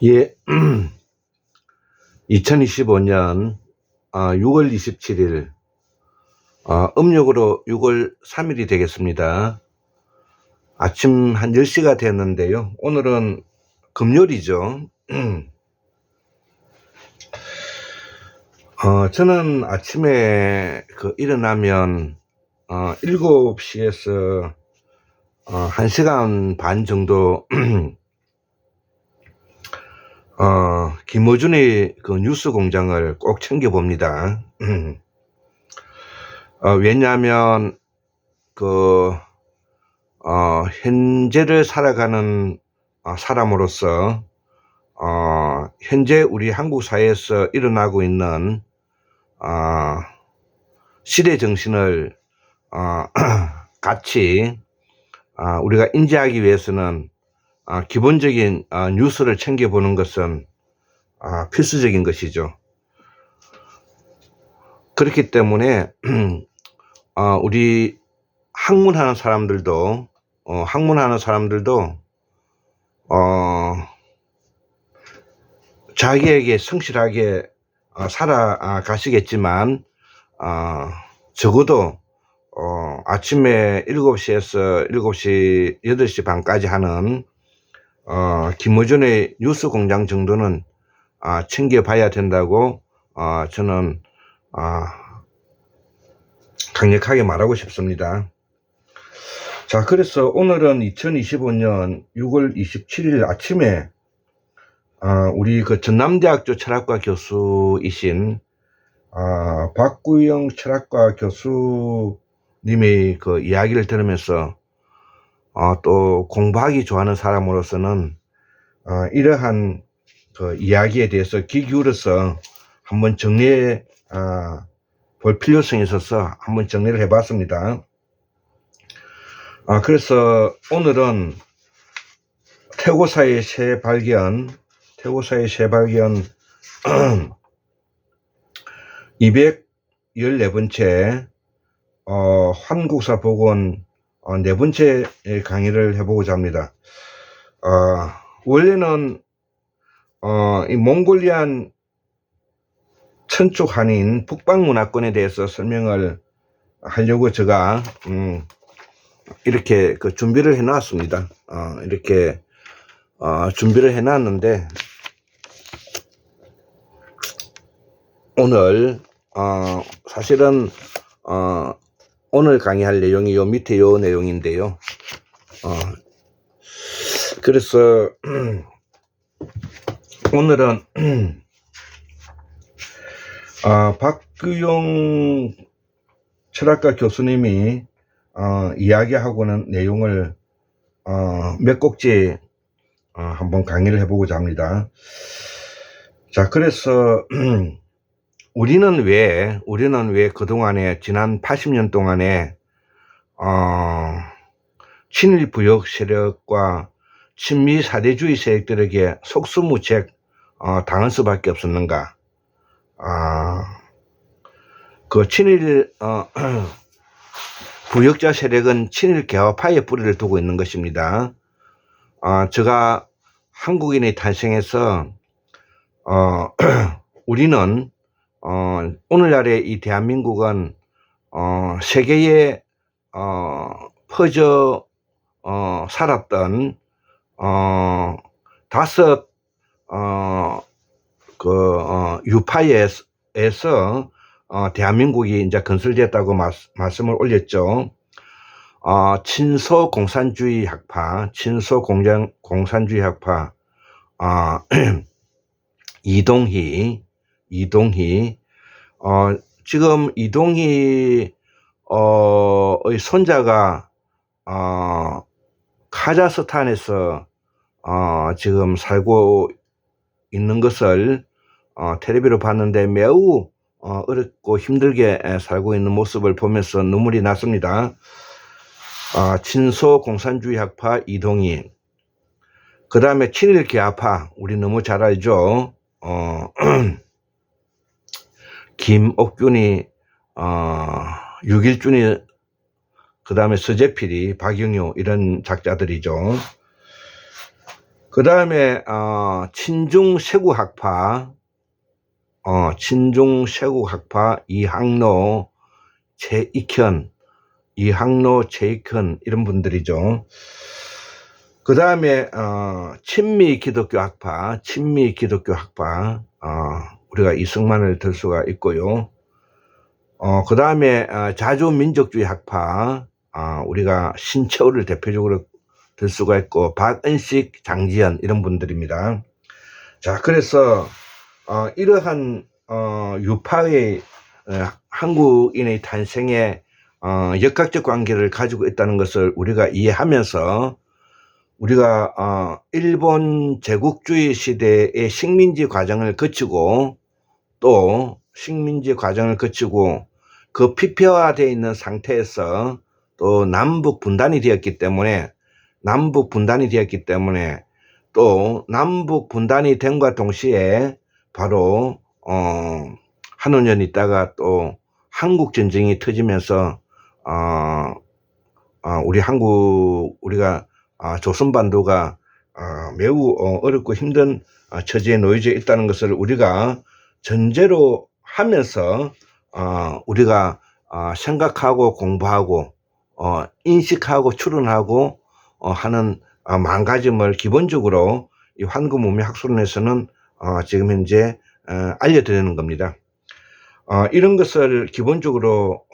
예, 2025년 6월 27일, 음력으로 6월 3일이 되겠습니다. 아침 한 10시가 됐는데요. 오늘은 금요일이죠. 저는 아침에 일어나면 7시에서 1시간 반 정도 김어준의 뉴스 공장을 꼭 챙겨봅니다. 왜냐하면 현재를 살아가는 사람으로서 현재 우리 한국 사회에서 일어나고 있는 시대 정신을 같이 우리가 인지하기 위해서는 기본적인 뉴스를 챙겨보는 것은 필수적인 것이죠. 그렇기 때문에 우리 학문하는 사람들도 자기에게 성실하게 살아가시겠지만 적어도 아침에 7시에서 7시, 8시 반까지 하는 김어준의 뉴스 공장 정도는 챙겨봐야 된다고 저는 강력하게 말하고 싶습니다. 자, 그래서 오늘은 2025년 6월 27일 아침에 우리 전남대학교 철학과 교수이신 박구영 철학과 교수님의 이야기를 들으면서 또 공부하기 좋아하는 사람으로서는 이러한 이야기에 대해서 귀 기울여서 한번 정리해 볼 필요성이 있어서 한번 정리를 해봤습니다. 그래서 오늘은 태고사의 새 발견 214번째 한국사 복원 4번째 강의를 해보고자 합니다. 원래는 이 몽골리안 천쪽 한인 북방 문화권에 대해서 설명을 하려고 제가 이렇게 준비를 해 놨습니다. 이렇게 준비를 해 놨는데 오늘 사실은 오늘 강의할 내용이 요 밑에 요 내용인데요. 그래서 오늘은 박규용 철학과 교수님이 이야기하고는 내용을 몇 곡지 한번 강의를 해보고자 합니다. 자, 그래서 우리는 왜 그동안에 지난 80년 동안에 친일 부역 세력과 친미 사대주의 세력들에게 속수무책 당할 수밖에 없었는가? 친일 부역자 세력은 친일 개화파의 뿌리를 두고 있는 것입니다. 제가 한국인이 탄생해서 우리는 오늘날의 이 대한민국은 세계에 퍼져 살았던 5 유파에서 대한민국이 이제 건설됐다고 말씀을 올렸죠. 친소 공산주의 학파 이동희 지금 이동희의 손자가 카자흐스탄에서 지금 살고 있는 것을 텔레비로 봤는데 매우 어렵고 힘들게 살고 있는 모습을 보면서 눈물이 났습니다. 친소 공산주의 학파 이동희, 그 다음에 친일 개화파 우리 너무 잘 알죠. 김옥균이, 육일준이, 그 다음에 서재필이, 박영효 이런 작자들이죠. 그 다음에 친중세구학파, 친중세구학파 이항로, 최익현, 이런 분들이죠. 그 다음에 친미기독교학파, 우리가 이승만을 들 수가 있고요. 그 다음에 자주민족주의학파, 우리가 신철을 대표적으로 들 수가 있고, 박은식, 장지연 이런 분들입니다. 자, 그래서 이러한 유파의 한국인의 탄생에 역학적 관계를 가지고 있다는 것을 우리가 이해하면서, 우리가 일본 제국주의 시대의 식민지 과정을 거치고, 또 식민지 과정을 거치고 그 피폐화되어 있는 상태에서 또 남북 분단이 되었기 때문에, 또 남북 분단이 됨과 동시에 바로 한 5년 있다가 또 한국 전쟁이 터지면서 우리가 조선반도가 매우 어렵고 힘든 처지에 놓여져 있다는 것을 우리가 전제로 하면서 우리가 생각하고 공부하고 인식하고 추론하고 하는 마음가짐을 기본적으로 이 환구문명학술원에서는 지금 현재 알려드리는 겁니다. 이런 것을 기본적으로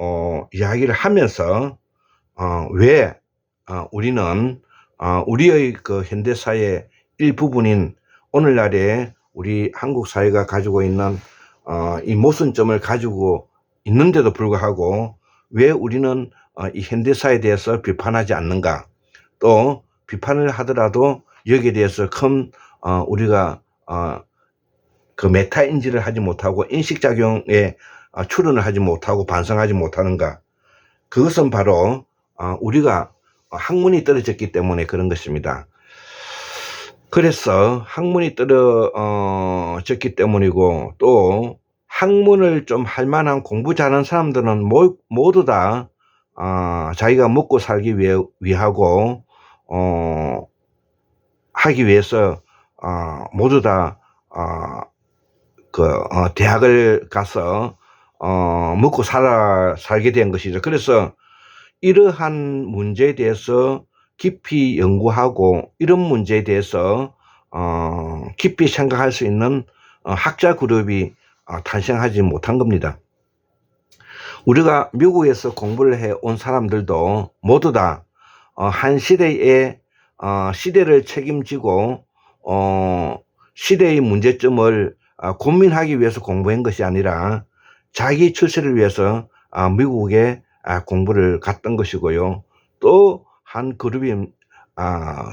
이야기를 하면서 왜 우리는 우리의 그 현대사의 일부분인 오늘날의 우리 한국 사회가 가지고 있는 이 모순점을 가지고 있는데도 불구하고 왜 우리는 이 현대사에 대해서 비판하지 않는가, 또 비판을 하더라도 여기에 대해서 큰 우리가 그 메타인지를 하지 못하고 인식작용에 출현을 하지 못하고 반성하지 못하는가. 그것은 바로 우리가 학문이 떨어졌기 때문에 그런 것입니다. 그래서 학문이 떨어졌기 때문이고, 또 학문을 좀 할 만한 공부 잘하는 사람들은 모두 다 자기가 먹고 살기 위하고 하기 위해서 모두 다 대학을 가서 먹고 살게 된 것이죠. 그래서 이러한 문제에 대해서 깊이 연구하고, 이런 문제에 대해서 깊이 생각할 수 있는 학자 그룹이 탄생하지 못한 겁니다. 우리가 미국에서 공부를 해온 사람들도 모두 다 한 시대의 시대를 책임지고 시대의 문제점을 고민하기 위해서 공부한 것이 아니라 자기 출세를 위해서 미국에 공부를 갔던 것이고요. 또 한 그룹이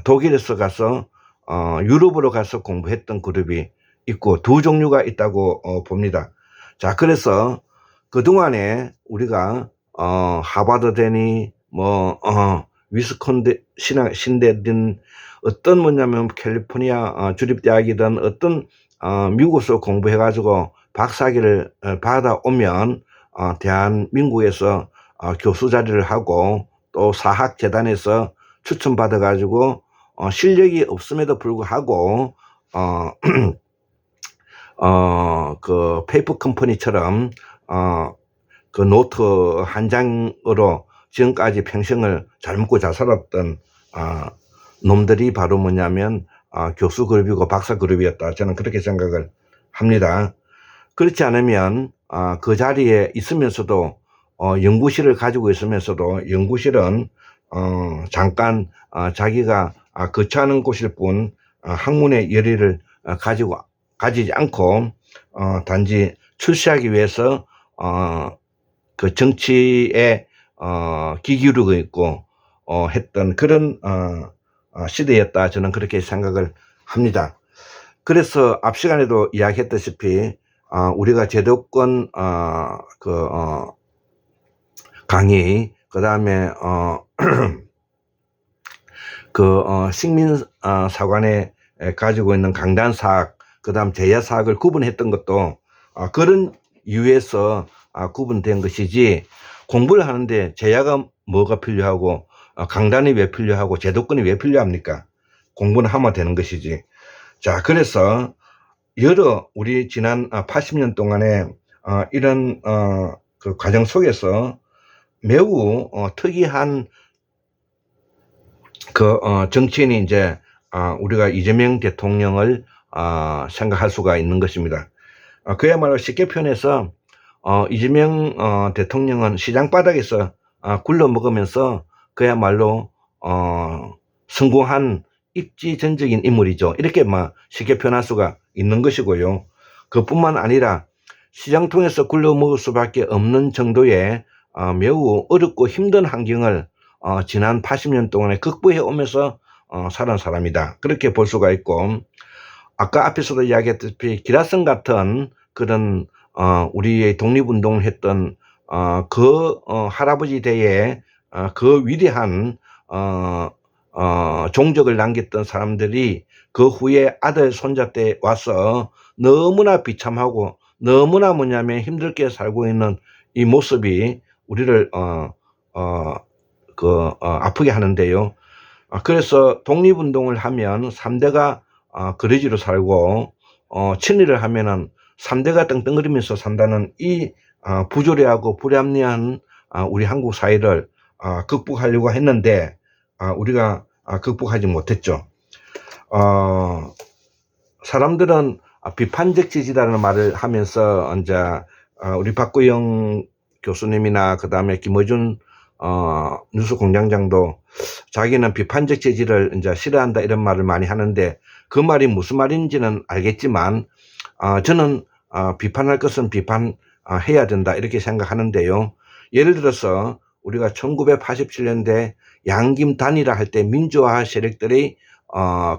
독일에서 가서 유럽으로 가서 공부했던 그룹이 있고, 두 종류가 있다고 봅니다. 자, 그래서 그동안에 우리가 하버드대니 위스콘신대든 어떤 뭐냐면 캘리포니아 주립대학이든 어떤 미국에서 공부해 가지고 박사학위를 받아오면 대한민국에서 교수 자리를 하고, 또 사학재단에서 추천받아 가지고 실력이 없음에도 불구하고 그 페이퍼 컴퍼니처럼 그 노트 한 장으로 지금까지 평생을 잘 먹고 잘 살았던 놈들이 바로 뭐냐면 교수 그룹이고 박사 그룹이었다, 저는 그렇게 생각을 합니다. 그렇지 않으면 그 자리에 있으면서도 연구실을 가지고 있으면서도, 연구실은 잠깐 자기가 거처하는 곳일 뿐 학문의 열의를 가지지 않고 단지 출세하기 위해서 그 정치에 귀 기울이고 있고 했던 그런 시대였다, 저는 그렇게 생각을 합니다. 그래서 앞 시간에도 이야기했다시피 우리가 제도권 강의, 그 다음에 식민사관에 가지고 있는 강단사학, 그 다음 제야사학을 구분했던 것도 그런 이유에서 구분된 것이지, 공부를 하는데 제야가 뭐가 필요하고 강단이 왜 필요하고 제도권이 왜 필요합니까? 공부는 하면 되는 것이지. 자, 그래서 우리 지난 80년 동안에 이런 그 과정 속에서 매우 특이한 그 정치인이 이제 우리가 이재명 대통령을 생각할 수가 있는 것입니다. 그야말로 쉽게 표현해서 이재명 대통령은 시장 바닥에서 굴러 먹으면서 그야말로 성공한 입지전적인 인물이죠. 이렇게 쉽게 표현할 수가 있는 것이고요. 그뿐만 아니라 시장 통해서 굴러 먹을 수밖에 없는 정도의 매우 어렵고 힘든 환경을 지난 80년 동안에 극복해 오면서 살은 사람이다. 그렇게 볼 수가 있고, 아까 앞에서도 이야기했다시피 기라성 같은 그런 우리의 독립운동을 했던 그 할아버지 대에 그 위대한 종적을 남겼던 사람들이 그 후에 아들 손자 때 와서 너무나 비참하고 너무나 힘들게 살고 있는 이 모습이 우리를 아프게 하는데요. 그래서 독립운동을 하면 3대가 거리지로 살고 친일을 하면은 3대가 떵떵거리면서 산다는 이 부조리하고 불합리한 우리 한국 사회를 극복하려고 했는데 우리가 극복하지 못했죠. 사람들은 비판적 지지라는 말을 하면서 이제 우리 박구영 교수님이나 그 다음에 김어준 뉴스공장장도 자기는 비판적 지지를 이제 싫어한다 이런 말을 많이 하는데 그 말이 무슨 말인지는 알겠지만 저는 비판할 것은 비판해야 된다 이렇게 생각하는데요. 예를 들어서 우리가 1987년대 양김 단일화 할 때 민주화 세력들의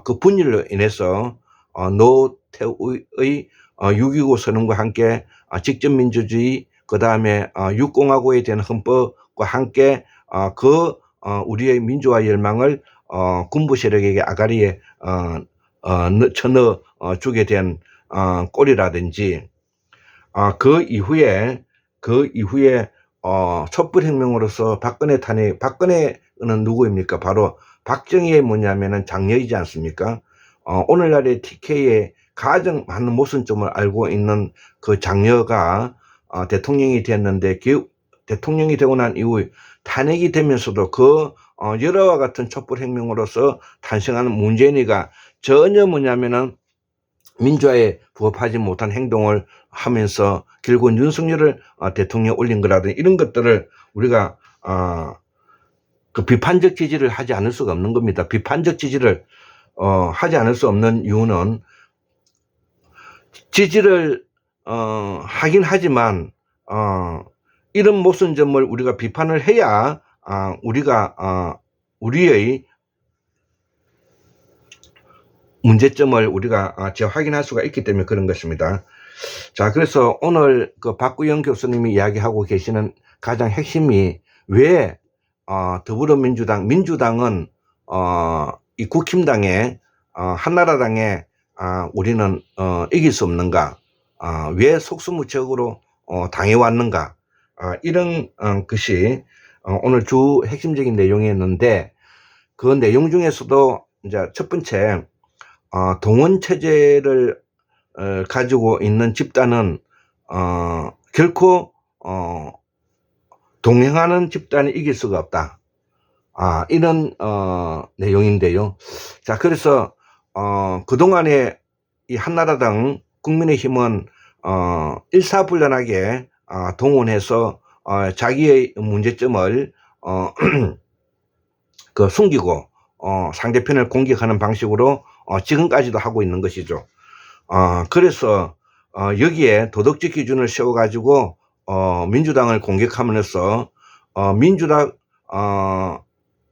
그 분열로 인해서 노태우의 6.25 선언과 함께 직접민주주의 그 다음에 육공화국에 대한 헌법과 함께 우리의 민주화 열망을 군부 세력에게 아가리에 쳐넣어 주게 된 꼴이라든지 그 이후에 촛불혁명으로서 박근혜는 누구입니까? 바로 박정희의 뭐냐면은 장녀이지 않습니까? 오늘날의 TK의 가장 많은 모순점을 알고 있는 그 장녀가 대통령이 됐는데 대통령이 되고 난 이후 탄핵이 되면서도 그 여러와 같은 촛불혁명으로서 탄생하는 문재인이가 전혀 민주화에 부합하지 못한 행동을 하면서 결국은 윤석열을 대통령에 올린 거라든지 이런 것들을 우리가 그 비판적 지지를 하지 않을 수가 없는 겁니다. 비판적 지지를 하지 않을 수 없는 이유는 지지를 하긴 하지만 이런 모순점을 우리가 비판을 해야 우리가 우리의 문제점을 우리가 재확인할 수가 있기 때문에 그런 것입니다. 자, 그래서 오늘 그 박구영 교수님이 이야기하고 계시는 가장 핵심이 왜 민주당은 이 국힘당에 한나라당에 우리는 이길 수 없는가, 왜 속수무책으로 당해왔는가, 이런 것이 오늘 주 핵심적인 내용이었는데 그 내용 중에서도 이제 첫 번째 동원 체제를 가지고 있는 집단은 결코 동행하는 집단이 이길 수가 없다. 이런 내용인데요. 자, 그래서 그동안에 이 한나라당 국민의힘은 일사불란하게 동원해서 자기의 문제점을 숨기고 상대편을 공격하는 방식으로 지금까지도 하고 있는 것이죠. 그래서 여기에 도덕적 기준을 세워가지고 민주당을 공격함으로써 민주당에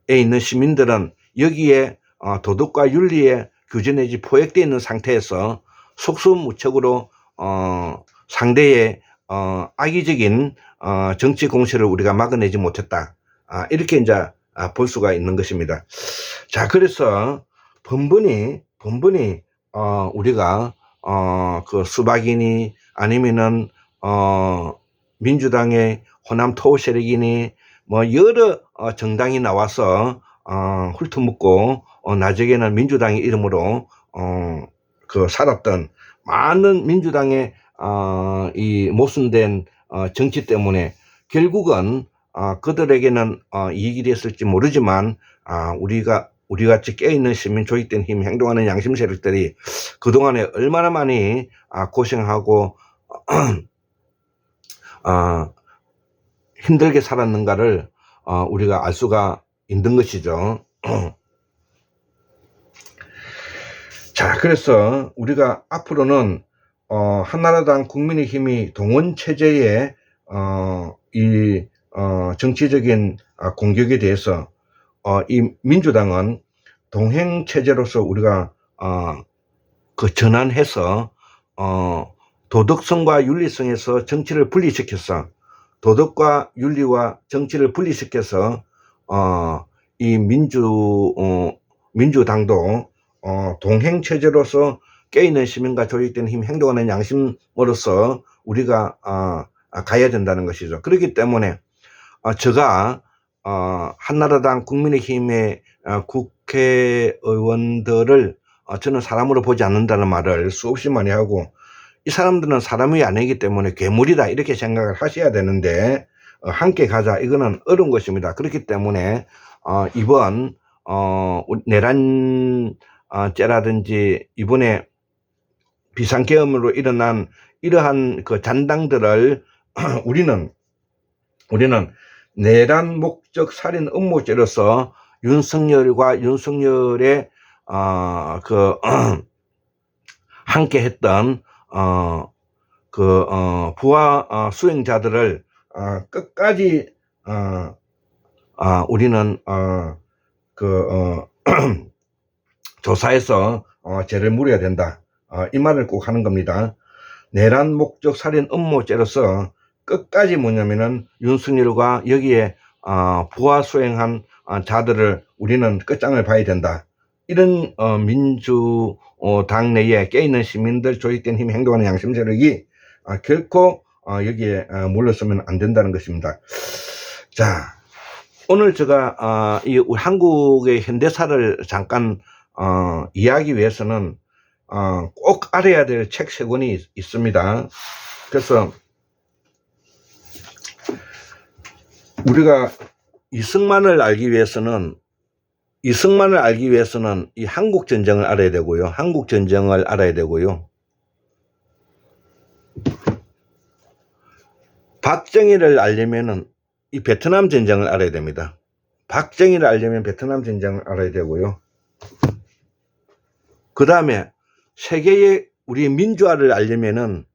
있는 시민들은 여기에 도덕과 윤리에 규제 내지 포획되어 있는 상태에서 속수무책으로 상대의 악의적인 정치 공세를 우리가 막아내지 못했다. 이렇게 이제 볼 수가 있는 것입니다. 자, 그래서 번번이 우리가 그 수박이니 아니면은 민주당의 호남 토 세력이니 뭐 여러 정당이 나와서 훑어먹고 나중에는 민주당의 이름으로 살았던 많은 민주당의 이 모순된 정치 때문에 결국은 그들에게는 이익이 됐을지 모르지만 우리 같이 깨어있는 시민, 조직된 힘, 행동하는 양심 세력들이 그동안에 얼마나 많이 고생하고 힘들게 살았는가를 우리가 알 수가 있는 것이죠. 자, 그래서 우리가 앞으로는 한나라당 국민의힘이 동원체제의 이 정치적인 공격에 대해서 이 민주당은 동행체제로서 우리가 전환해서 도덕성과 윤리성에서 정치를 분리시켜서 도덕과 윤리와 정치를 분리시켜서 이 민주당도 동행체제로서 깨어있는 시민과 조직된 힘, 행동하는 양심으로서 우리가 가야 된다는 것이죠. 그렇기 때문에 제가 한나라당 국민의힘의 국회의원들을 저는 사람으로 보지 않는다는 말을 수없이 많이 하고, 이 사람들은 사람이 아니기 때문에 괴물이다 이렇게 생각을 하셔야 되는데 함께 가자 이거는 어려운 것입니다. 그렇기 때문에 이번 내란죄라든지 이번에 비상계엄으로 일어난 이러한 그 잔당들을 우리는 내란 목적 살인 음모죄로서 윤석열과 윤석열의 함께 했던 부하 수행자들을 끝까지 우리는 조사해서 죄를 물어야 된다. 이 말을 꼭 하는 겁니다. 내란 목적 살인 음모죄로서 끝까지 뭐냐면은 윤석열과 여기에 부하 수행한 자들을 우리는 끝장을 봐야 된다. 이런 민주당 내에 깨있는 시민들, 조직된 힘, 행동하는 양심 세력이 결코 여기에 물러서면 안 된다는 것입니다. 자, 오늘 제가 이 한국의 현대사를 잠깐 이해하기 위해서는 꼭 알아야 될 책 3권이 있습니다. 그래서 우리가 이승만을 알기 위해서는 이 한국 전쟁을 알아야 되고요. 한국 전쟁을 알아야 되고요. 박정희를 알려면은 이 베트남 전쟁을 알아야 됩니다. 박정희를 알려면 베트남 전쟁을 알아야 되고요. 그 다음에 세계의 우리 민주화를 알려면은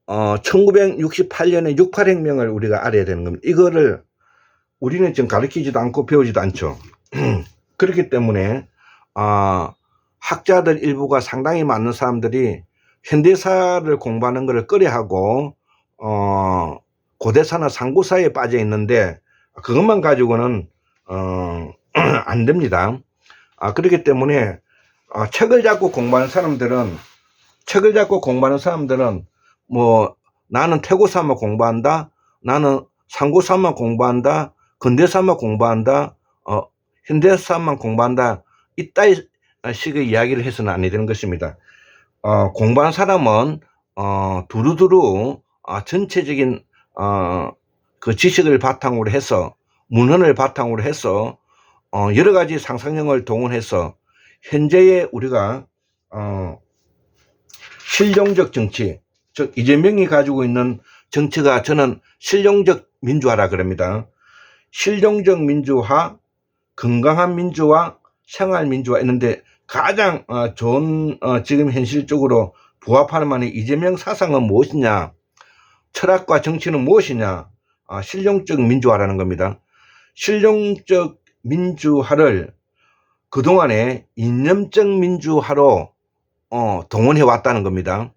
1968년에 68혁명을 우리가 알아야 되는 겁니다. 이거를 우리는 지금 가르치지도 않고 배우지도 않죠. 그렇기 때문에 학자들 일부가 상당히 많은 사람들이 현대사를 공부하는 것을 꺼려하고 고대사나 상고사에 빠져 있는데 그것만 가지고는 안 됩니다. 그렇기 때문에 책을 잡고 공부하는 사람들은 뭐 나는 태고사만 공부한다, 나는 상고사만 공부한다, 근대사만 공부한다, 현대사만 공부한다, 이따위 식의 이야기를 해서는 안 되는 것입니다. 공부한 사람은 두루두루 전체적인 그 지식을 바탕으로 해서, 문헌을 바탕으로 해서 여러 가지 상상력을 동원해서 현재의 우리가 실용적 정치, 즉 이재명이 가지고 있는 정치가 저는 실용적 민주화라 그럽니다. 실용적 민주화, 건강한 민주화, 생활 민주화 있는데 가장 좋은 지금 현실적으로 부합하는 만한 이재명 사상은 무엇이냐, 철학과 정치는 무엇이냐, 실용적 민주화라는 겁니다. 실용적 민주화를 그동안에 이념적 민주화로 동원해 왔다는 겁니다.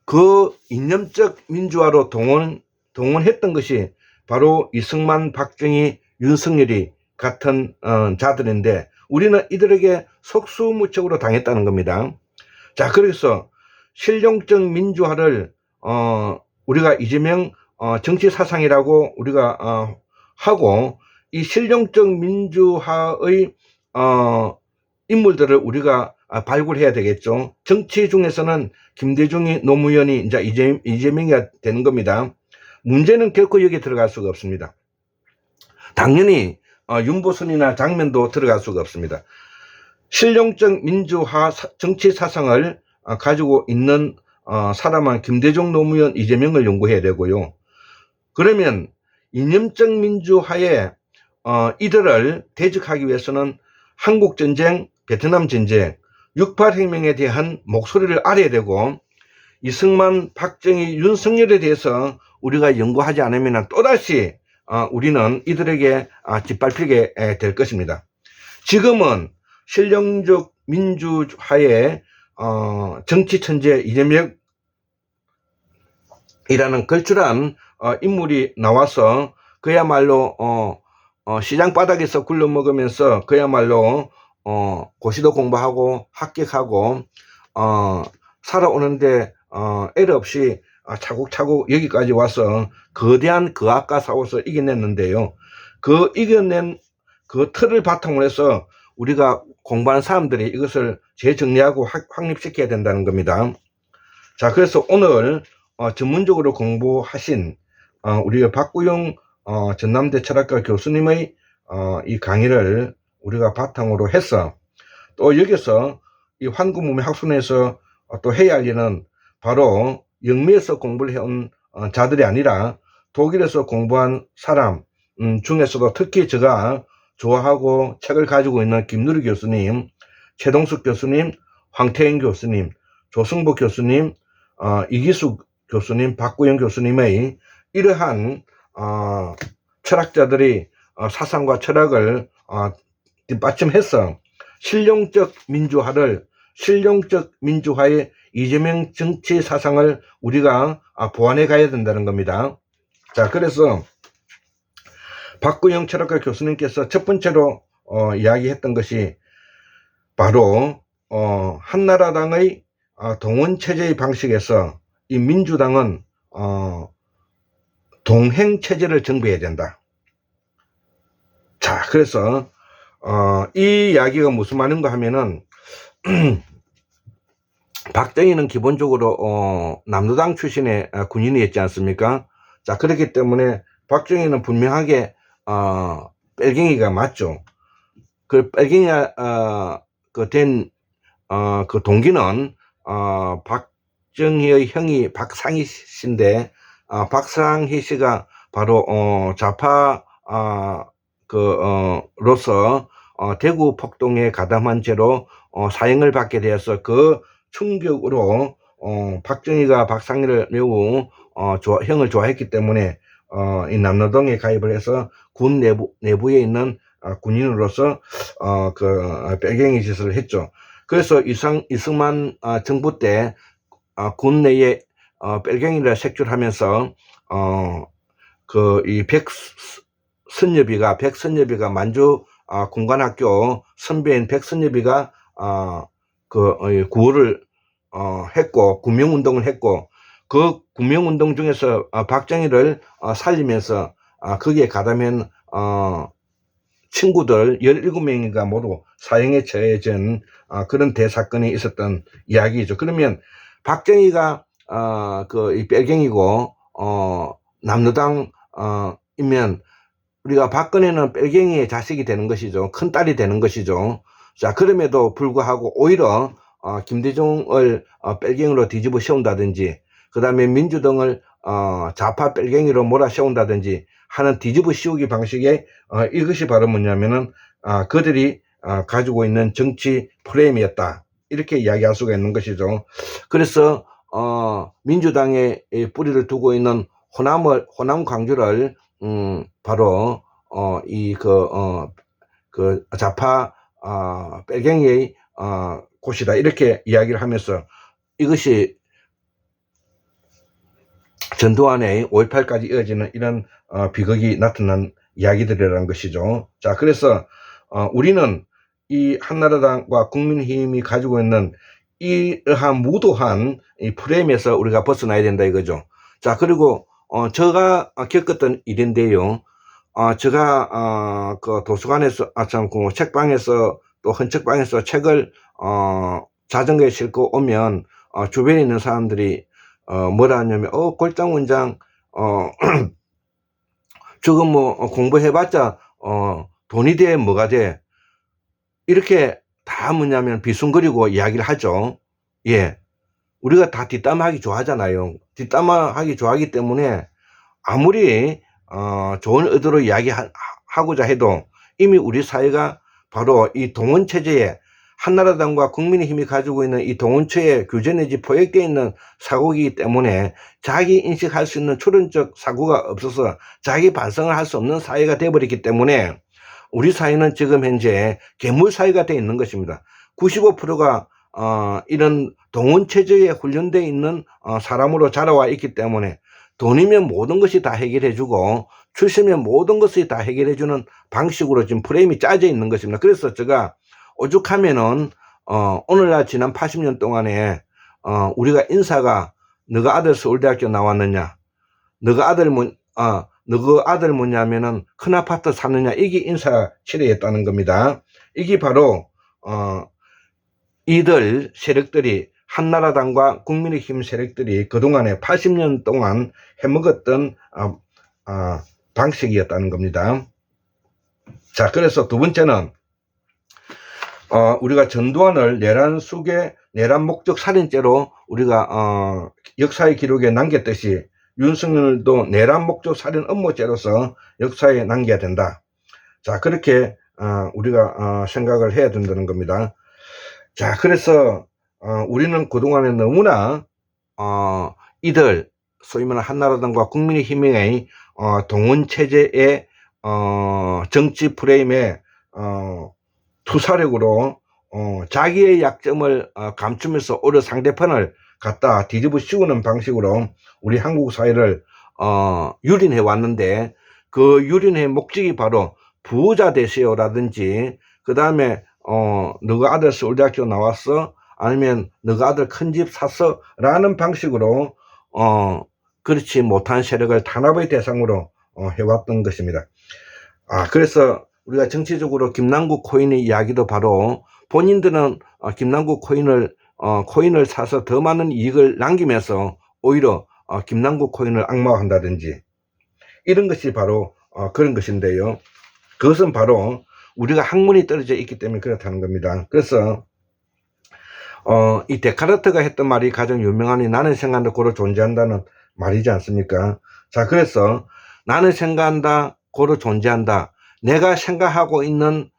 그 이념적 민주화로 동원했던 것이 바로 이승만, 박정희, 윤석열이 같은 자들인데 우리는 이들에게 속수무책으로 당했다는 겁니다. 자, 그래서 실용적 민주화를 우리가 이재명 정치 사상이라고 우리가 하고, 이 실용적 민주화의 인물들을 우리가 발굴해야 되겠죠. 정치 중에서는 김대중이 노무현이 이제 이재명이 되는 겁니다. 문제는 결코 여기에 들어갈 수가 없습니다. 당연히 윤보선이나 장면도 들어갈 수가 없습니다. 실용적 민주화 정치 사상을 가지고 있는 사람은 김대중, 노무현, 이재명을 연구해야 되고요. 그러면 이념적 민주화에 이들을 대적하기 위해서는 한국전쟁, 베트남전쟁, 6.8혁명에 대한 목소리를 알아야 되고, 이승만, 박정희, 윤석열에 대해서 우리가 연구하지 않으면 또다시 우리는 이들에게 짓밟히게 될 것입니다. 지금은 실용적 민주화의 정치천재 이재명이라는 걸출한 인물이 나와서 그야말로 시장 바닥에서 굴러먹으면서 그야말로 고시도 공부하고 합격하고 살아오는데 애를 없이 차곡차곡 여기까지 와서 거대한 그악과 싸워서 이겨냈는데요. 그 이겨낸 그 틀을 바탕으로 해서 우리가 공부하는 사람들이 이것을 재정리하고 확립시켜야 된다는 겁니다. 자, 그래서 오늘 전문적으로 공부하신 우리 박구영 전남대 철학과 교수님의 이 강의를 우리가 바탕으로 해서 또 여기서 이 환구문명학술에서 또 해야 할 일은 바로 영미에서 공부를 해온 자들이 아니라 독일에서 공부한 사람 중에서도 특히 제가 좋아하고 책을 가지고 있는 김누리 교수님, 최동숙 교수님, 황태인 교수님, 조승복 교수님, 이기숙 교수님, 박구영 교수님의 이러한 철학자들이 사상과 철학을 뒷받침해서 실용적 민주화의 이재명 정치 사상을 우리가 보완해 가야 된다는 겁니다. 자, 그래서 박구영 철학과 교수님께서 첫 번째로 이야기했던 것이 바로 한나라당의 동원체제의 방식에서 이 민주당은 동행체제를 정비해야 된다. 자, 그래서 이 이야기가 무슨 말인가 하면은 박정희는 기본적으로 남로당 출신의 군인이었지 않습니까? 자, 그렇기 때문에 박정희는 분명하게 뺄갱이가 맞죠. 그 뺄갱이가 그 동기는 박정희의 형이 박상희 씨인데 박상희 씨가 바로 좌파 로서 대구 폭동에 가담한 죄로 사형을 받게 되어서 그 충격으로 박정희가 박상희를 매우 형을 좋아했기 때문에 이 남로당에 가입을 해서 군 내부에 있는 군인으로서 그 뺄갱이 짓을 했죠. 그래서 이승만 정부 때 군 내에 뺄갱이를 색출하면서 이 백선엽이가 만주 군관학교 선배인 백선엽이가 구호를 했고 구명운동을 했고 그 구명운동 중에서 박정희를 살리면서 거기에 가담한 친구들 17명인가 모두 사형에 처해진 그런 대사건이 있었던 이야기죠. 그러면 박정희가 이 뺄갱이고 남로당 이면 우리가 박근혜는 뺄갱이의 자식이 되는 것이죠. 큰딸이 되는 것이죠. 자, 그럼에도 불구하고 오히려 김대중을 뺄갱이로 뒤집어 씌운다든지 그 다음에 민주당을 좌파 뺄갱이로 몰아세운다든지 하는 뒤집어 씌우기 방식의 이것이 바로 뭐냐면은 그들이 가지고 있는 정치 프레임이었다. 이렇게 이야기할 수가 있는 것이죠. 그래서 민주당에 뿌리를 두고 있는 호남 광주를 바로 그 좌파 뺄갱이의 곳이다. 이렇게 이야기를 하면서 이것이 전두환의 5.18까지 이어지는 이런 비극이 나타난 이야기들이라는 것이죠. 자, 그래서 우리는 이 한나라당과 국민의힘이 가지고 있는 이러한 무도한 이 프레임에서 우리가 벗어나야 된다 이거죠. 자, 그리고 제가 겪었던 일인데요. 제가 그 도서관에서 그 책방에서 또 헌책방에서 책을 자전거에 싣고 오면 주변에 있는 사람들이 뭐라 하냐면 골장 원장 지금 뭐 공부해봤자 돈이 돼 뭐가 돼 이렇게 다 뭐냐면 비순거리고 이야기를 하죠. 예, 우리가 다 뒷담화하기 좋아하잖아요. 뒷담화하기 좋아하기 때문에 아무리 좋은 의도로 이야기하고자 해도 이미 우리 사회가 바로 이 동원체제에 한나라당과 국민의힘이 가지고 있는 이 동원체의 규제 내지 포획되어 있는 사고이기 때문에 자기 인식할 수 있는 추론적 사고가 없어서 자기 반성을 할 수 없는 사회가 되어버렸기 때문에 우리 사회는 지금 현재 괴물 사회가 되어 있는 것입니다. 95%가 이런 동원체제에 훈련되어 있는 사람으로 자라와 있기 때문에 돈이면 모든 것이 다 해결해주고 출세면 모든 것이 다 해결해주는 방식으로 지금 프레임이 짜져 있는 것입니다. 그래서 제가 오죽하면은 오늘날 지난 80년 동안에 우리가 인사가 너가 아들 서울대학교 나왔느냐, 너가 아들 뭐냐면은 큰 아파트 사느냐, 이게 인사 치레였다는 겁니다. 이게 바로 이들 세력들이 한나라당과 국민의힘 세력들이 그동안에 80년 동안 해먹었던 방식이었다는 겁니다. 자, 그래서 두 번째는 우리가 전두환을 내란 목적 살인죄로 우리가 역사의 기록에 남겼듯이 윤석열도 내란 목적 살인 업무죄로서 역사에 남겨야 된다. 자, 그렇게 우리가 생각을 해야 된다는 겁니다. 자, 그래서 우리는 그동안에 너무나 이들 소위 말하는 한나라당과 국민의힘의 동원체제의 정치 프레임에 투사력으로 자기의 약점을 감추면서 오히려 상대편을 갖다 뒤집어 씌우는 방식으로 우리 한국 사회를 유린해 왔는데, 그 유린의 목적이 바로 부자 되세요 라든지, 그 다음에 너가 아들 서울대학교 나왔어, 아니면 너가 아들 큰 집 샀어 라는 방식으로 그렇지 못한 세력을 탄압의 대상으로 해왔던 것입니다. 그래서 우리가 정치적으로 김남국 코인의 이야기도 바로 본인들은 김남국 코인을 사서 더 많은 이익을 남기면서 오히려 김남국 코인을 악마화한다든지 이런 것이 바로 그런 것인데요. 그것은 바로 우리가 학문이 떨어져 있기 때문에 그렇다는 겁니다. 그래서 이 데카르트가 했던 말이 가장 유명하니 나는 생각한다 고로 존재한다는 말이지 않습니까? 자, 그래서 나는 생각한다 고로 존재한다. 내가 생각하고 있는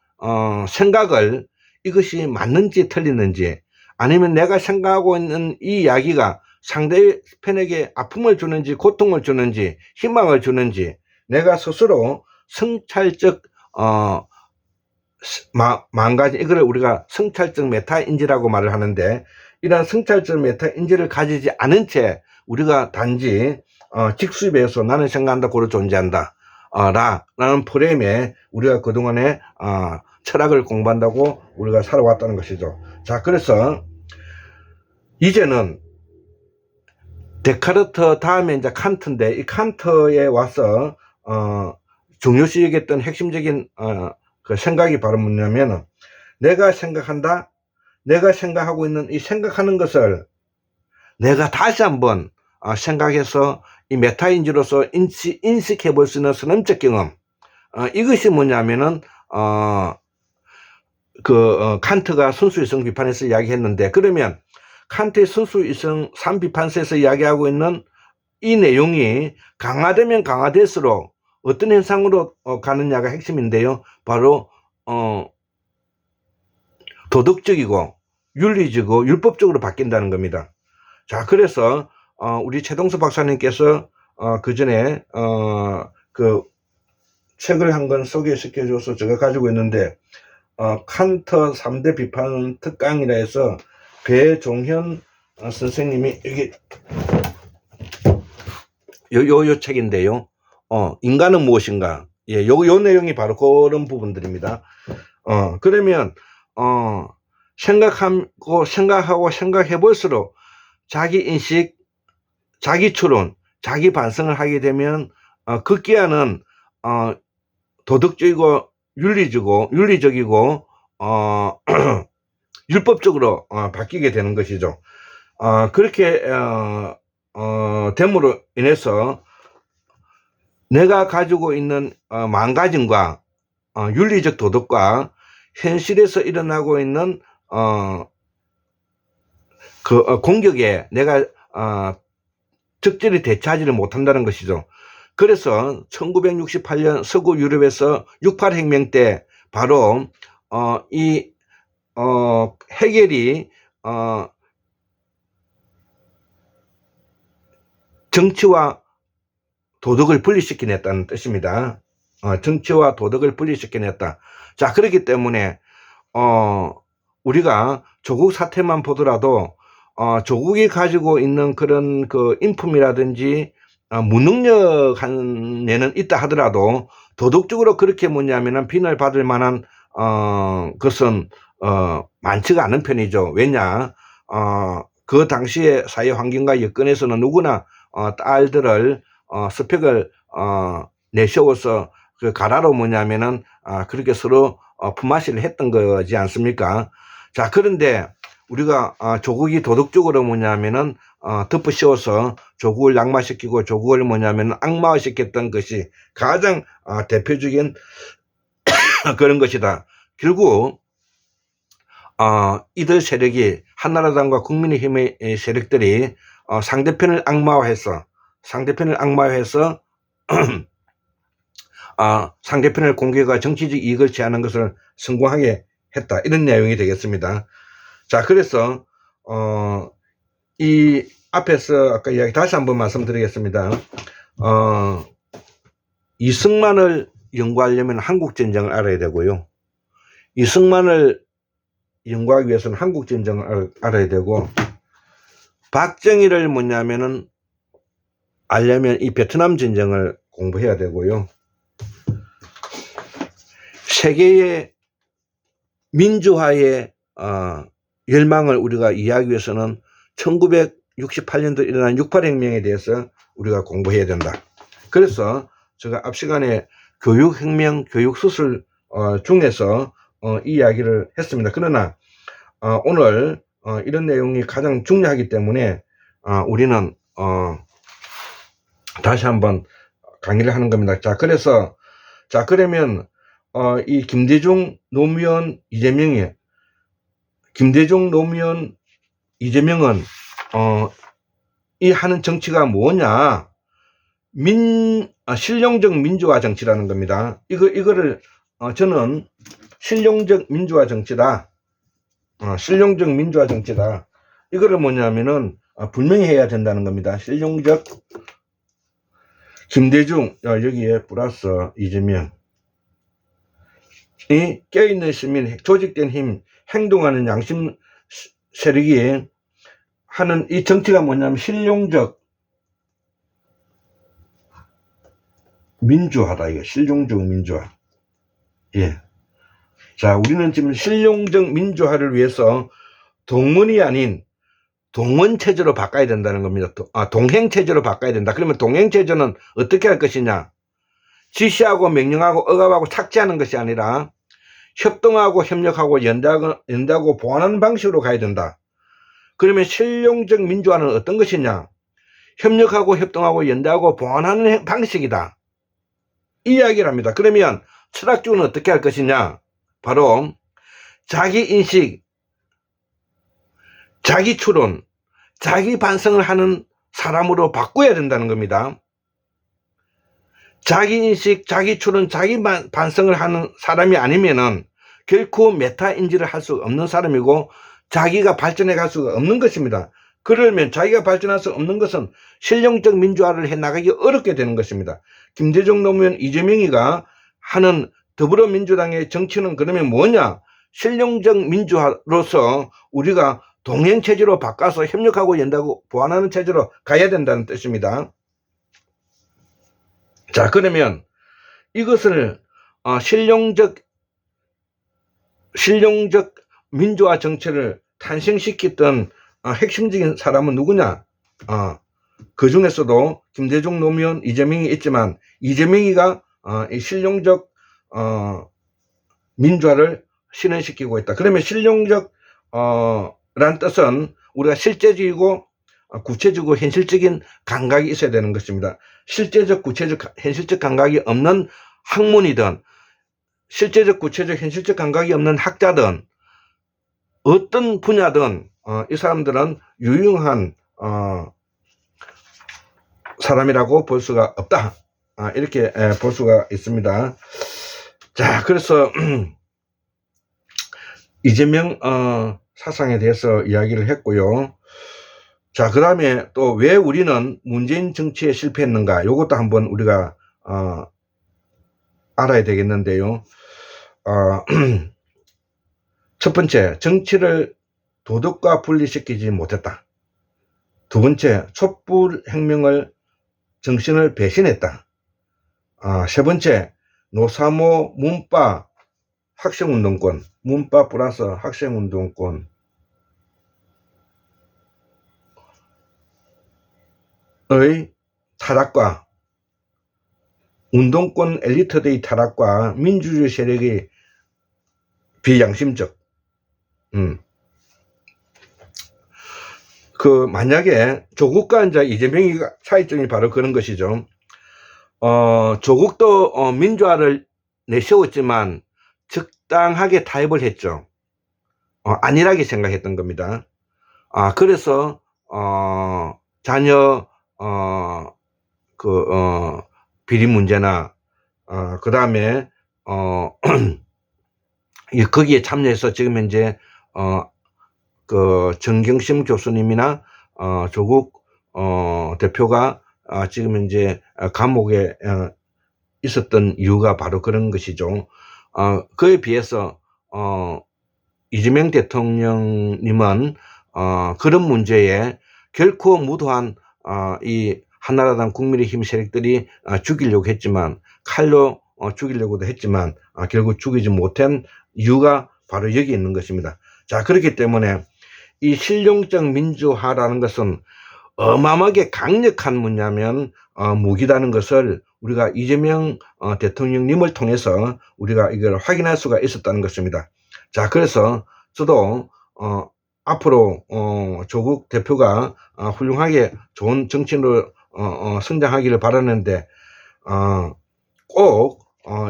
생각을 이것이 맞는지 틀리는지, 아니면 내가 생각하고 있는 이 이야기가 상대편에게 아픔을 주는지 고통을 주는지 희망을 주는지, 내가 스스로 성찰적 망가진 이거를 우리가 성찰적 메타인지라고 말을 하는데, 이러한 성찰적 메타인지를 가지지 않은 채 우리가 단지 직수입에서 나는 생각한다 고로 존재한다 라는 프레임에 우리가 그동안에 철학을 공부한다고 우리가 살아왔다는 것이죠. 자, 그래서 이제는 데카르트 다음에 이제 칸트인데, 이 칸트에 와서 중요시 여겼던 핵심적인 그 생각이 바로 뭐냐면, 내가 생각한다, 내가 생각하고 있는 이 생각하는 것을 내가 다시 한번 생각해서 이 메타인지로서 인식해 볼 수 있는 선언적 경험, 이것이 뭐냐면은 칸트가 순수이성 비판에서 이야기했는데, 그러면 칸트의 순수이성 3비판서에서 이야기하고 있는 이 내용이 강화되면 강화될수록 어떤 현상으로 가느냐가 핵심인데요. 바로 도덕적이고 윤리적이고 율법적으로 바뀐다는 겁니다. 자, 그래서 우리 최동수 박사님께서 그 전에 그 책을 한 권 소개시켜 줘서 제가 가지고 있는데, 칸트 3대 비판 특강이라 해서 배종현 선생님이 여기 요 책인데요. 인간은 무엇인가? 예, 요 내용이 바로 그런 부분들입니다. 그러면 생각하고 생각해 볼수록 자기 인식, 자기 추론, 자기 반성을 하게 되면 급기야는 도덕적이고 윤리적이고 율법적으로 바뀌게 되는 것이죠. 그렇게 됨으로 인해서 내가 가지고 있는 마음가짐과 윤리적 도덕과 현실에서 일어나고 있는 공격에 내가 적절히 대처하지를 못한다는 것이죠. 그래서 1968년 서구 유럽에서 68혁명 때 바로 헤겔이 정치와 도덕을 분리시켜냈다는 뜻입니다. 정치와 도덕을 분리시켜냈다. 자, 그렇기 때문에 우리가 조국 사태만 보더라도 조국이 가지고 있는 그런 그 인품이라든지 무능력 한에는 있다 하더라도 도덕적으로 그렇게 뭐냐면은 비난을 받을 만한 것은 많지가 않은 편이죠. 왜냐, 그 당시의 사회 환경과 여건에서는 누구나 딸들을 스펙을 내세워서 그 가라로 뭐냐면은 그렇게 서로 품앗이를 했던 거지 않습니까? 자, 그런데 우리가 조국이 도덕적으로 뭐냐면은 덮어씌워서 조국을 낙마시키고 조국을 뭐냐면 악마화시켰던 것이 가장 대표적인 그런 것이다. 결국 이들 세력이 한나라당과 국민의힘의 세력들이 상대편을 악마화해서 상대편을 공격과 정치적 이익을 취하는 것을 성공하게 했다. 이런 내용이 되겠습니다. 자, 그래서 이 앞에서 아까 이야기 다시 한번 말씀드리겠습니다. 이승만을 연구하려면 한국전쟁을 알아야 되고요. 이승만을 연구하기 위해서는 한국전쟁을 알아야 되고, 박정희를 뭐냐면은 알려면 이 베트남 전쟁을 공부해야 되고요. 세계의 민주화의 열망을 우리가 이해하기 위해서는 1968년도 일어난 68혁명에 대해서 우리가 공부해야 된다. 그래서 제가 앞 시간에 교육혁명, 교육수술 중에서 이 이야기를 했습니다. 그러나 오늘 이런 내용이 가장 중요하기 때문에 우리는 다시 한번 강의를 하는 겁니다. 자, 그래서 그러면 이 김대중, 노무현, 이재명은 이 하는 정치가 뭐냐? 실용적 민주화 정치라는 겁니다. 이거를 저는 실용적 민주화 정치다. 실용적 민주화 정치다. 이거를 뭐냐면은 분명히 해야 된다는 겁니다. 실용적 김대중, 여기에 플러스 이재명. 이 깨어있는 시민, 조직된 힘, 행동하는 양심 세력이 하는 이 정치가 뭐냐면 실용적 민주화다. 이거 실용적 민주화. 예. 자, 우리는 지금 실용적 민주화를 위해서 동문이 아닌 동원체제로 바꿔야 된다는 겁니다. 동행체제로 바꿔야 된다. 그러면 동행체제는 어떻게 할 것이냐? 지시하고 명령하고 억압하고 삭제하는 것이 아니라 협동하고 협력하고 연대하고 보완하는 방식으로 가야 된다. 그러면 실용적 민주화는 어떤 것이냐? 협력하고 협동하고 연대하고 보완하는 방식이다. 이 이야기를 합니다. 그러면 철학적으로는 어떻게 할 것이냐? 바로 자기인식, 자기 추론, 자기 반성을 하는 사람으로 바꿔야 된다는 겁니다. 자기인식, 자기 추론, 자기 반성을 하는 사람이 아니면은 결코 메타인지를 할 수 없는 사람이고 자기가 발전해 갈 수가 없는 것입니다. 그러면 자기가 발전할 수 없는 것은 실용적 민주화를 해 나가기 어렵게 되는 것입니다. 김대중, 노무현, 이재명이가 하는 더불어민주당의 정치는 그러면 뭐냐? 실용적 민주화로서 우리가 동행체제로 바꿔서 협력하고 연대하고 보완하는 체제로 가야 된다는 뜻입니다. 자, 그러면 이것을 실용적 민주화 정책을 탄생시켰던 핵심적인 사람은 누구냐? 그 중에서도 김대중, 노무현, 이재명이 있지만 이재명이가 이 실용적 민주화를 실현시키고 있다. 그러면 실용적 란 뜻은 우리가 실제적이고 구체적이고 현실적인 감각이 있어야 되는 것입니다. 실제적, 구체적, 현실적 감각이 없는 학문이든 실제적, 구체적, 현실적 감각이 없는 학자든 어떤 분야든 이 사람들은 유용한 사람이라고 볼 수가 없다. 이렇게 볼 수가 있습니다. 자, 그래서 이재명 사상에 대해서 이야기를 했고요. 자, 그 다음에 또 왜 우리는 문재인 정치에 실패했는가, 요것도 한번 우리가 알아야 되겠는데요. 첫 번째, 정치를 도덕과 분리시키지 못했다. 두 번째, 촛불혁명을 정신을 배신했다. 세 번째, 노사모 문파 학생운동권, 문파 플러스 학생운동권의 타락과 운동권 엘리트들의 타락과 민주주의 세력의 비양심적, 만약에 조국과 이제 이재명이 차이점이 바로 그런 것이죠. 조국도 민주화를 내세웠지만 적당하게 타협을 했죠. 안일하게 생각했던 겁니다. 그래서 자녀 비리 문제나 그 다음에 거기에 참여해서 지금 현재 정경심 교수님이나 조국 대표가 지금 현재 감옥에 있었던 이유가 바로 그런 것이죠. 그에 비해서 이재명 대통령님은 그런 문제에 결코 무도한 이 한나라당 국민의힘 세력들이 죽이려고 했지만, 칼로 죽이려고도 했지만 결국 죽이지 못한 이유가 바로 여기 있는 것입니다. 자, 그렇기 때문에 이 실용적 민주화라는 것은 어마어마하게 강력한 뭐냐면 무기라는 것을 우리가 이재명 대통령님을 통해서 우리가 이걸 확인할 수가 있었다는 것입니다. 자, 그래서 저도 앞으로 조국 대표가 훌륭하게 좋은 정치인으로 성장하기를 바라는데 꼭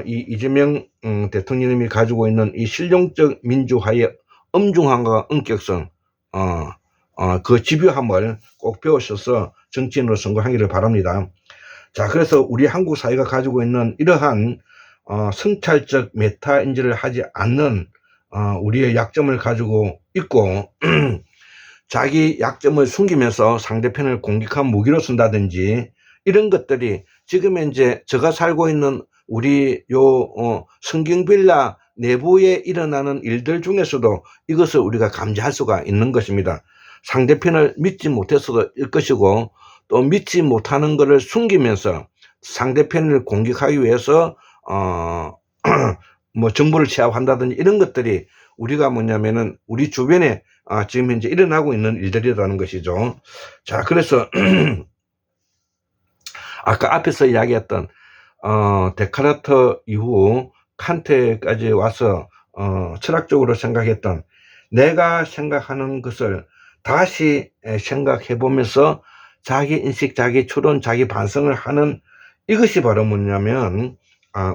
이 이재명 대통령님이 가지고 있는 이 실용적 민주화의 엄중함과 엄격성, 그 집요함을 꼭 배우셔서 정치인으로 성공하기를 바랍니다. 자, 그래서 우리 한국 사회가 가지고 있는 이러한 성찰적 메타 인지를 하지 않는 우리의 약점을 가지고 있고 자기 약점을 숨기면서 상대편을 공격한 무기로 쓴다든지, 이런 것들이 지금 현재 제가 살고 있는 우리 성경빌라 내부에 일어나는 일들 중에서도 이것을 우리가 감지할 수가 있는 것입니다. 상대편을 믿지 못했을 것이고, 또 믿지 못하는 것을 숨기면서 상대편을 공격하기 위해서 정보를 취합한다든지, 이런 것들이 우리가 뭐냐면은 우리 주변에 지금 현재 일어나고 있는 일들이라는 것이죠. 자, 그래서 아까 앞에서 이야기했던 데카르트 이후 칸트까지 와서 철학적으로 생각했던, 내가 생각하는 것을 다시 생각해 보면서 자기 인식, 자기 추론, 자기 반성을 하는, 이것이 바로 뭐냐면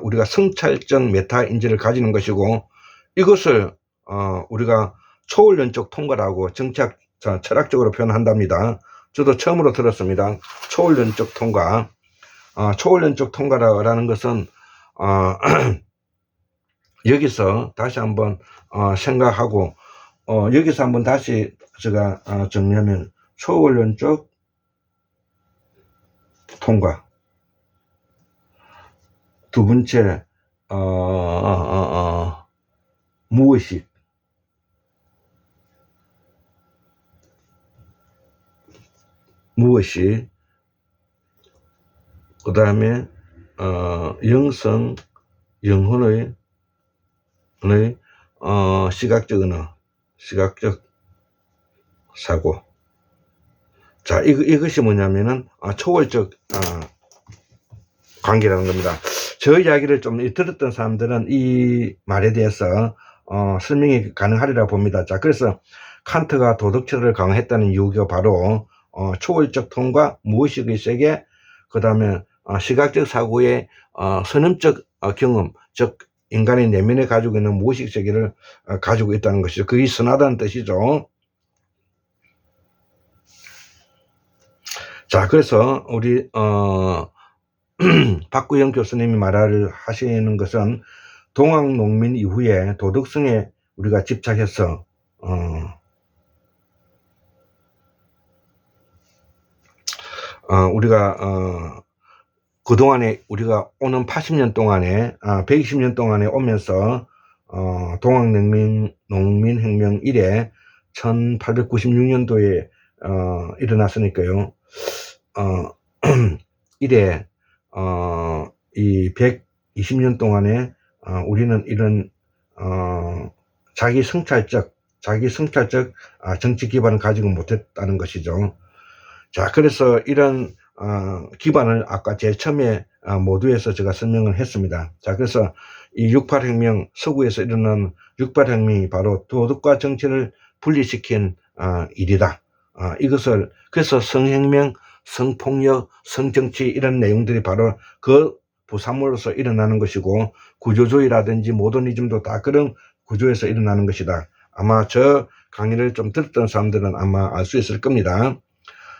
우리가 성찰적 메타 인지를 가지는 것이고, 이것을 우리가 초월연적 통과라고 정치학 철학적으로 표현한답니다. 저도 처음으로 들었습니다. 초월연적 통과. 초월연적 통과라는 것은 여기서 다시 한번 생각하고, 여기서 한번 다시 제가 정리하면, 초월연적 통과. 두 번째, 무의식. 무의식. 그 다음에 영성, 영혼의 시각적 언어, 시각적 사고. 자, 이것이 뭐냐면은 초월적 관계라는 겁니다. 저 이야기를 좀 들었던 사람들은 이 말에 대해서 설명이 가능하리라 봅니다. 자, 그래서 칸트가 도덕철을 강화했다는 이유가 바로 초월적 통과, 무의식의 세계, 그 다음에 시각적 사고의 선험적 경험, 즉 인간의 내면에 가지고 있는 무의식 세계를 가지고 있다는 것이죠. 그게 선하다는 뜻이죠. 자, 그래서 우리 박구영 교수님이 말을 하시는 것은 동학농민 이후에 도덕성에 우리가 집착해서 우리가 그동안에 우리가 오는 80년 동안에 120년 동안에 오면서 동학농민혁명 이래 1896년도에 일어났으니까요. 이래 이 120년 동안에 우리는 이런 자기 성찰적 정치 기반을 가지고 못했다는 것이죠. 자, 그래서 이런 기반을 아까 제일 처음에 모두에서 제가 설명을 했습니다. 자, 그래서 이 68혁명, 서구에서 일어난 68혁명이 바로 도덕과 정치를 분리시킨 일이다. 이것을 그래서 성혁명, 성폭력, 성정치 이런 내용들이 바로 그 부산물로서 일어나는 것이고, 구조주의라든지 모더니즘도 다 그런 구조에서 일어나는 것이다. 아마 저 강의를 좀 들었던 사람들은 아마 알 수 있을 겁니다.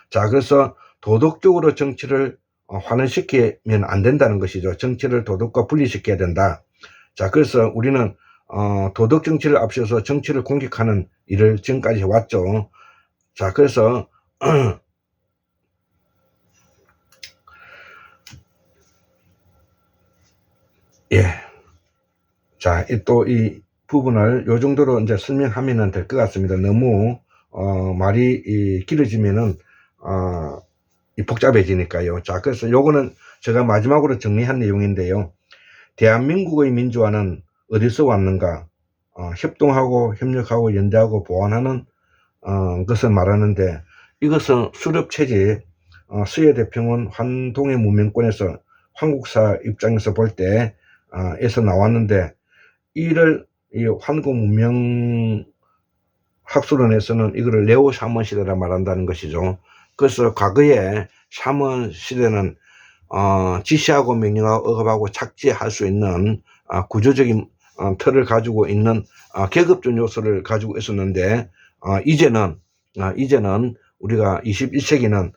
자, 그래서 도덕적으로 정치를 환원시키면 안 된다는 것이죠. 정치를 도덕과 분리시켜야 된다. 자, 그래서 우리는 도덕 정치를 앞세워서 정치를 공격하는 일을 지금까지 해왔죠. 자, 그래서 예. 자, 또 이 부분을 요 정도로 이제 설명하면 될 것 같습니다. 너무 말이 길어지면은 복잡해지니까요. 자, 그래서 요거는 제가 마지막으로 정리한 내용인데요. 대한민국의 민주화는 어디서 왔는가? 협동하고 협력하고 연대하고 보완하는 것을 말하는데, 이것은 수렵체제 수혜대평원 환동의 문명권에서 한국사 입장에서 볼 때 에서 나왔는데, 이를 이 한국 문명 학술원에서는 이거를 네오 샤먼 시대라 말한다는 것이죠. 그래서 과거에 샤먼 시대는 지시하고 명령하고 억압하고 착지할 수 있는 구조적인 틀을 가지고 있는 계급적 요소를 가지고 있었는데, 이제는 우리가 21세기는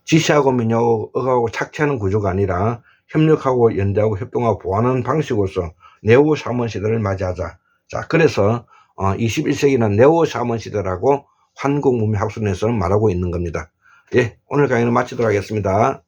지시하고 명령하고 억압하고 착취하는 구조가 아니라 협력하고 연대하고 협동하고 보완하는 방식으로서 네오 샤먼 시대를 맞이하자. 자, 그래서 21세기는 네오 샤먼 시대라고 한국문명학술원에서는 말하고 있는 겁니다. 예, 오늘 강의는 마치도록 하겠습니다.